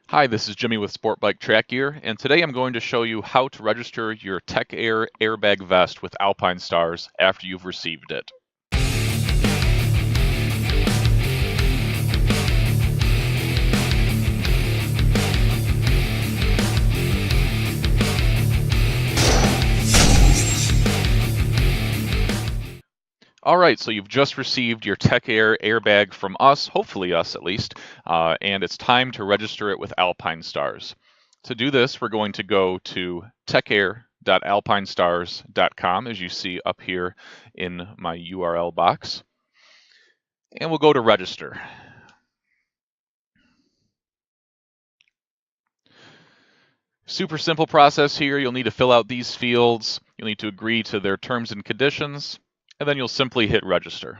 Hi, this is Jimmy with Sportbike Track Gear, and today I'm going to show you how to register your Tech Air airbag vest with Alpinestars after you've received it. Alright, so you've just received your Tech Air airbag from us, hopefully us at least, and it's time to register it with Alpinestars. To do this, we're going to go to techair.alpinestars.com, as you see up here in my URL box, and we'll go to register. Super simple process here. You'll need to fill out these fields. You'll need to agree to their terms and conditions, and then you'll simply hit register.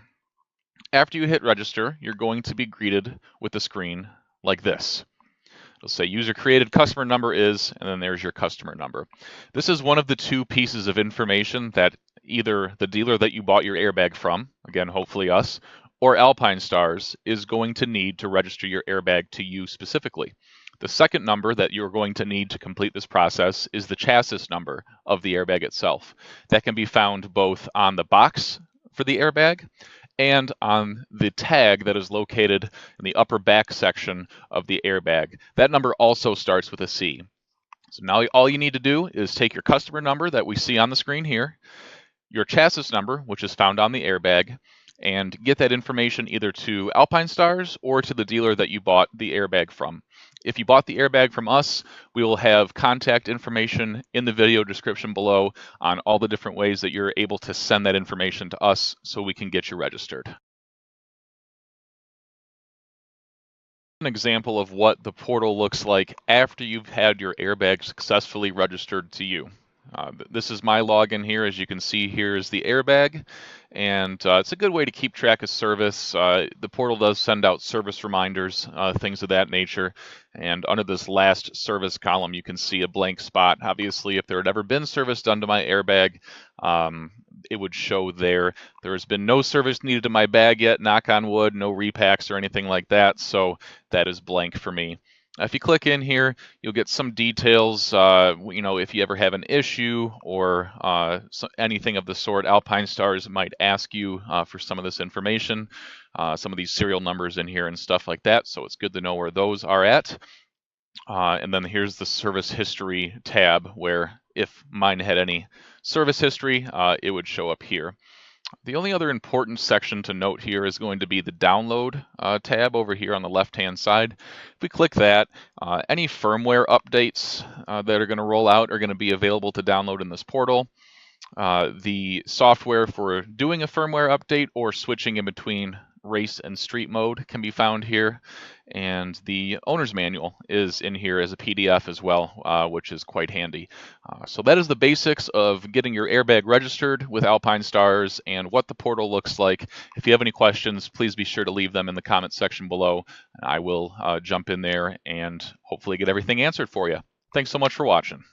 After you hit register, you're going to be greeted with a screen like this. It'll say user created customer number is, and then there's your customer number. This is one of the two pieces of information that either the dealer that you bought your airbag from, again, hopefully us, or Alpinestars is going to need to register your airbag to you specifically. The second number that you're going to need to complete this process is the chassis number of the airbag itself. That can be found both on the box for the airbag and on the tag that is located in the upper back section of the airbag. That number also starts with a C. So now all you need to do is take your customer number that we see on the screen here, your chassis number, which is found on the airbag, and get that information either to Alpinestars or to the dealer that you bought the airbag from. If you bought the airbag from us, we will have contact information in the video description below on all the different ways that you're able to send that information to us so we can get you registered. An example of what the portal looks like after you've had your airbag successfully registered to you. This is my login here. As you can see, here is the airbag, and it's a good way to keep track of service. The portal does send out service reminders, things of that nature, and under this last service column, you can see a blank spot. Obviously, if there had ever been service done to my airbag, it would show there. There has been no service needed to my bag yet, knock on wood, no repacks or anything like that, so that is blank for me. If you click in here, you'll get some details, if you ever have an issue or anything of the sort. Alpinestars might ask you for some of this information, some of these serial numbers in here and stuff like that, so it's good to know where those are at. And then here's the service history tab, where if mine had any service history, it would show up here. The only other important section to note here is going to be the download tab over here on the left-hand side. If we click that, any firmware updates that are going to roll out are going to be available to download in this portal. The software for doing a firmware update or switching in between race and street mode can be found here, and the owner's manual is in here as a PDF as well, which is quite handy. So that is the basics of getting your airbag registered with Alpinestars and what the portal looks like. If you have any questions, please be sure to leave them in the comments section below, and I will jump in there and hopefully get everything answered for you. Thanks so much for watching.